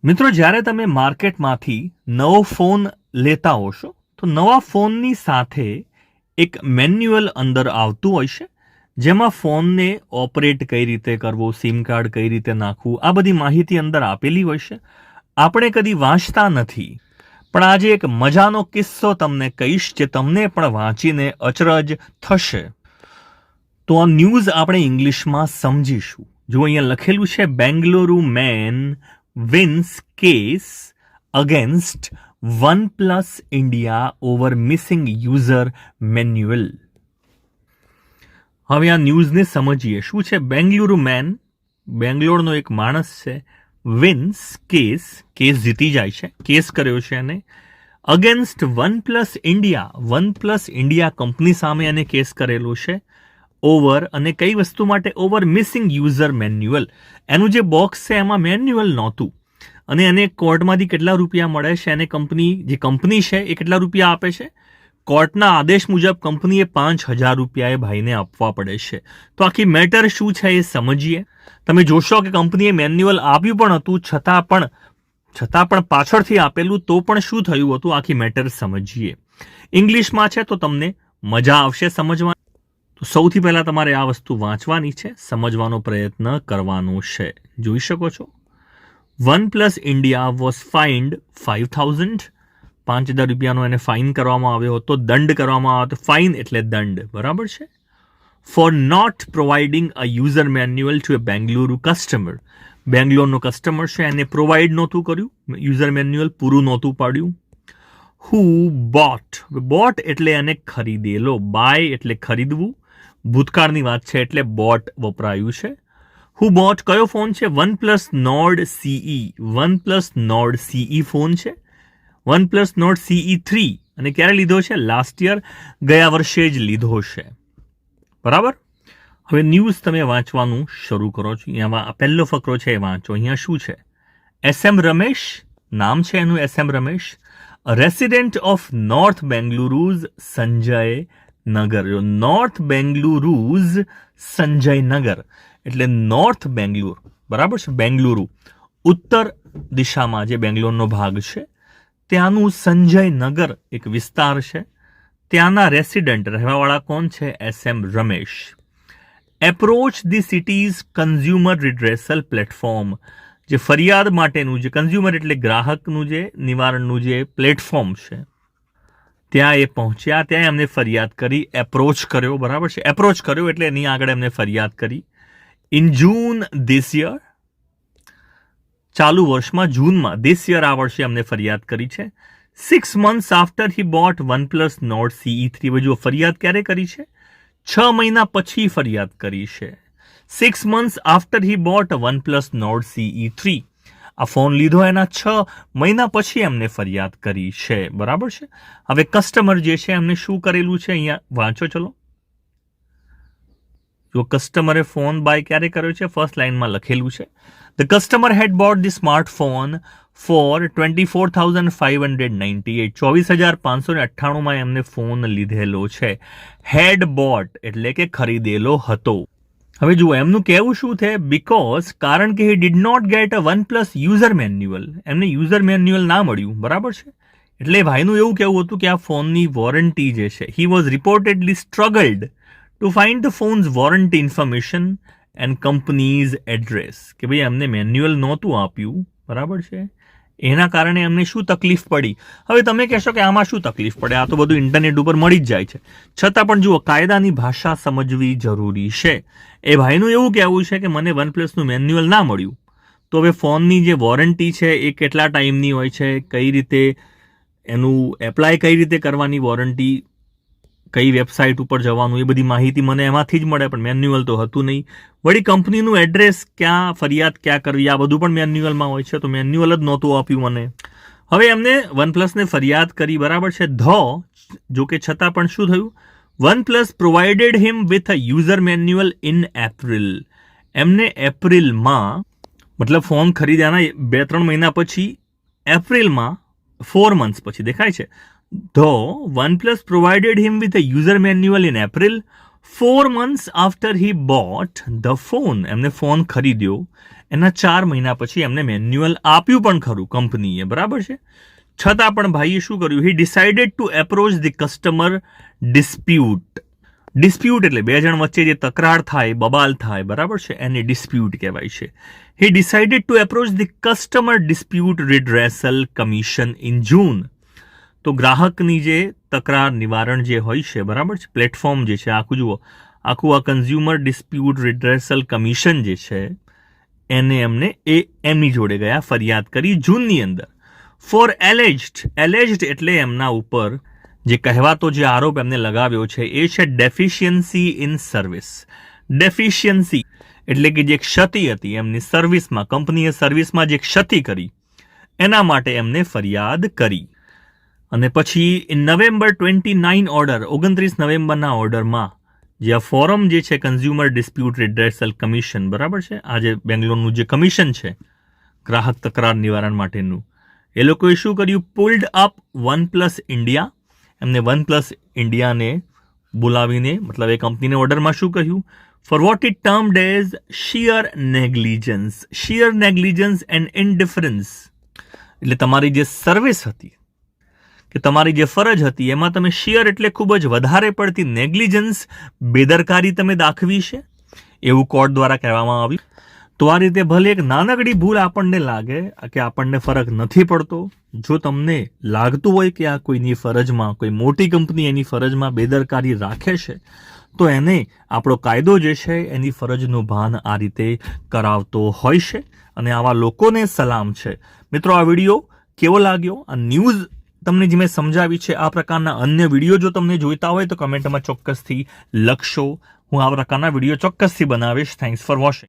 મિત્રો, જ્યારે તમે માર્કેટમાંથી નવો ફોન લેતા હોશો તો નવા ફોનની સાથે એક મેન્યુઅલ અંદર આવતું હોય છે, જેમાં ફોનને ઓપરેટ કઈ રીતે કરવો, સિમ કાર્ડ કઈ રીતે નાખવું, આ બધી માહિતી અંદર આપેલી હોય છે. આપણે કદી વાંચતા નથી, પણ આજે એક મજાનો કિસ્સો તમને કહીશ જે તમને પણ વાંચીને અચરજ થશે. તો આ ન્યૂઝ આપણે ઇંગ્લિશમાં સમજીશું. જો અહીંયા લખેલું છે, Bengaluru man wins case against OnePlus India over missing user manual. હવે આ ન્યૂઝને સમજીએ. શું છે? બેંગલુરુ મેન, બેંગ્લોરનો એક માણસ છે, વિન્સ કેસ જીતી જાય છે, કેસ કર્યો છે એને અગેન્સ્ટ OnePlus ઇન્ડિયા કંપની સામે એને કેસ કરેલો છે. ઓવર, અને કઈ વસ્તુ માટે? Over missing user manual. એનું જે બોક્સ છે એમાં મેન્યુઅલ નહોતું, અને એને કોર્ટમાંથી કેટલા રૂપિયા મળે છે? એને કંપની છે એ કેટલા રૂપિયા આપે છે? કોર્ટના આદેશ મુજબ કંપનીએ 5,000 રૂપિયા એ ભાઈને આપવા પડે છે. તો આખી મેટર શું છે એ સમજીએ. તમે જોશો કે કંપનીએ મેન્યુઅલ આપ્યું પણ હતું, છતાં પણ પાછળથી આપેલું તો પણ શું થયું હતું, આખી મેટર સમજીએ. ઇંગ્લિશમાં છે તો તમને મજા આવશે સમજવા. તો સૌથી પહેલા તમારે આ વસ્તુ વાંચવાની છે, સમજવાનો પ્રયત્ન કરવાનો છે. જોઈ શકો છો, OnePlus ઇન્ડિયા વોઝ ફાઇન્ડ 5,000, 5,000 રૂપિયાનો એને ફાઇન કરવામાં આવ્યો હતો, દંડ કરવામાં આવ્યો હતો. ફાઇન એટલે દંડ, બરાબર છે. For not providing a user manual to a Bengaluru customer. બેંગ્લોરનો કસ્ટમર છે, એને પ્રોવાઈડ નહોતું કર્યું, યુઝર મેન્યુઅલ પૂરું નહોતું પાડ્યું. હુ બોટ એટલે એને ખરીદેલો, બાય એટલે ખરીદવું, ભૂતકાળની વાત છે એટલે બોટ વપરાયું છે. હુ બોટ કયો ફોન છે? OnePlus Nord CE. OnePlus Nord CE phone છે. OnePlus Nord CE 3, અને ક્યારે લીધો છે? લાસ્ટ યર, ગયા વર્ષે જ લીધો છે, બરાબર. હવે ન્યૂઝ તમે વાંચવાનું શરૂ કરો છો. અહીંયામાં પહેલો ફકરો છે એ વાંચો. અહીંયા શું છે? SM રમેશ નામ છે એનું, SM Ramesh, resident of north Bengaluru's Sanjay Nagar. North Bengaluru's Sanjay નગર એટલે નોર્થ બેંગ્લોર, બરાબર છે. બેંગલુરુ ઉત્તર દિશામાં જે બેંગ્લોરનો ભાગ છે ત્યાંનું સંજય નગર એક વિસ્તાર છે. ત્યાંના રેસિડન્ટ, રહેવાવાળા કોણ છે? SM Ramesh. Approach the cities consumer redressal platform. જે ફરિયાદ માટેનું, જે કન્ઝ્યુમર એટલે ગ્રાહકનું જે નિવારણનું જે પ્લેટફોર્મ છે, ત્યાં એ પહોંચ્યા. ત્યાં એમને ફરિયાદ કરી, એપ્રોચ કર્યો, બરાબર છે. એપ્રોચ કર્યો એટલે એની આગળ એમને ફરિયાદ કરી. ઇન જૂન ધીસ યર, ચાલુ વર્ષમાં જૂનમાં, ધીસ યર આ વર્ષે એમને ફરિયાદ કરી છે. 6 months after he bought OnePlus Nord CE 3. હવે જો ફરિયાદ ક્યારે કરી છે? 6 મહિના પછી ફરિયાદ કરી છે. 6 months after he bought OnePlus Nord CE 3. આ ફોન લીધો એના 6 મહિના પછી એમને ફરિયાદ કરી છે, બરાબર છે. હવે કસ્ટમર જે છે એમને શું કરેલું છે અહીંયા વાંચો ચલો. જો કસ્ટમરે ફોન બાય ક્યારે કર્યો છે? ફર્સ્ટ લાઇનમાં લખેલું છે, the customer had bought the smartphone for 24,598. 24,598 એમને ફોન લીધેલો છે. હેડ બોટ એટલે કે ખરીદેલો હતો. હવે જુઓ, એમનું કહેવું શું છે? બીકોઝ, કારણ કે he did not get a OnePlus user manual. એમને યુઝર મેન્યુઅલ ના મળ્યું, બરાબર છે. એટલે ભાઈનું એવું કહેવું હતું કે આ ફોનની વોરંટી જે છે, he was reportedly struggled to find the phone's warranty information and company's address. કે ભાઈ એમને મેન્યુઅલ નહોતું આપ્યું, બરાબર છે. એના કારણે એમને શું તકલીફ પડી? હવે તમે કહેશો કે આમાં શું તકલીફ પડે, આ તો બધું ઇન્ટરનેટ ઉપર મળી જ જાય છે. છતાં પણ જુઓ, કાયદાની ભાષા સમજવી જરૂરી છે. એ ભાઈનું એવું કહેવું છે કે મને OnePlusનું મેન્યુઅલ ના મળ્યું, તો હવે ફોનની જે વોરંટી છે એ કેટલા ટાઈમની હોય છે, કઈ રીતે એનું એપ્લાય કઈ રીતે કરવાની વોરંટી, કઈ વેબસાઇટ ઉપર જવાનું, એ બધી માહિતી મને એમાંથી જ મળે, પણ મેન્યુઅલ તો હતું નહીં. વળી કંપનીનું એડ્રેસ, ક્યાં ફરિયાદ ક્યાં કરવી, આ બધું પણ મેન્યુઅલમાં હોય છે, તો મેન્યુઅલ જ નહોતું આપ્યું મને. હવે એમને OnePlusને ફરિયાદ કરી, બરાબર છે. જો કે છતાં પણ શું થયું? OnePlus provided him with a user manual in April. એમને એપ્રિલમાં, મતલબ ફોન ખરીદ્યાના 2-3 મહિના પછી, એપ્રિલમાં 4 months પછી દેખાય છે. OnePlus provided him with a user manual in April 4 months after he bought the phone, એમને ફોન ખરીદ્યો એના 4 મહિના પછી એમને મેન્યુઅલ આપ્યું પણ ખરું કંપનીએ, બરાબર છે. છતાં પણ ભાઈએ શું કર્યું? હી decided to approach the customer dispute. Dispute એટલે બે જણ વચ્ચે જે તકરાર થાય, બબાલ થાય, બરાબર છે, એને ડિસ્પ્યુટ કહેવાય છે. He decided to approach the customer dispute redressal commission in June. તો ગ્રાહકની જે તકરાર નિવારણ જે હોય છે, બરાબર છે, પ્લેટફોર્મ જે છે, આખું જુઓ, આખું આ કન્ઝ્યુમર ડિસ્પ્યુટ રિડ્રેસલ કમિશન જે છે એને એમને એમની જોડે ગયા, ફરિયાદ કરી જૂનની અંદર. ફોર એલેજ્ડ એટલે એમના ઉપર જે કહેવાતો જે આરોપ એમને લગાવ્યો છે એ છે ડેફિશિયન્સી ઇન સર્વિસ. ડેફિશિયન્સી એટલે કે જે ક્ષતિ હતી એમની સર્વિસમાં, કંપનીએ સર્વિસમાં જે ક્ષતિ કરી એના માટે એમને ફરિયાદ કરી. અને પછી નવેમ્બર 29 ઓર્ડર, 29 નવેમ્બરના ઓર્ડરમાં જે આ ફોરમ જે છે કન્ઝ્યુમર ડિસ્પ્યુટ રિડ્રેસલ કમિશન, બરાબર છે, આ જે બેંગ્લોરનું જે કમિશન છે ગ્રાહક તકરાર નિવારણ માટેનું, એ લોકોએ શું કર્યું? Pulled up OnePlus India. એમને OnePlus ઇન્ડિયાને બોલાવીને, મતલબ એ કંપનીને ઓર્ડરમાં શું કહ્યું? For what it termed as sheer negligence and indifference. એટલે તમારી જે સર્વિસ હતી કે તમારી જે ફરજ હતી એમાં તમે શિયર એટલે ખૂબ જ વધારે પડતી નેગ્લિજન્સ, બેદરકારી તમે દાખવી છે, એવું કોર્ટ દ્વારા કહેવામાં આવ્યું. તો આ રીતે ભલે એક નાનકડી ભૂલ આપણને લાગે કે આપણને ફરક નથી પડતો, જો તમને લાગતું હોય કે આ કોઈની ફરજમાં, કોઈ મોટી કંપની એની ફરજમાં બેદરકારી રાખે છે, તો એને આપણો કાયદો જે છે એની ફરજનું ભાન આ રીતે કરાવતો હોય છે. અને આવા લોકોને સલામ છે. મિત્રો, આ વિડીયો કેવો લાગ્યો? આ ન્યૂઝ તમને જે મેં સમજાવી છે, આ પ્રકારના અન્ય વિડીયો જો તમને જોઈતા હોય તો કમેન્ટમાં ચોક્કસથી લખશો. હું આ પ્રકારના વિડીયો ચોક્કસથી બનાવીશ. Thanks for watching.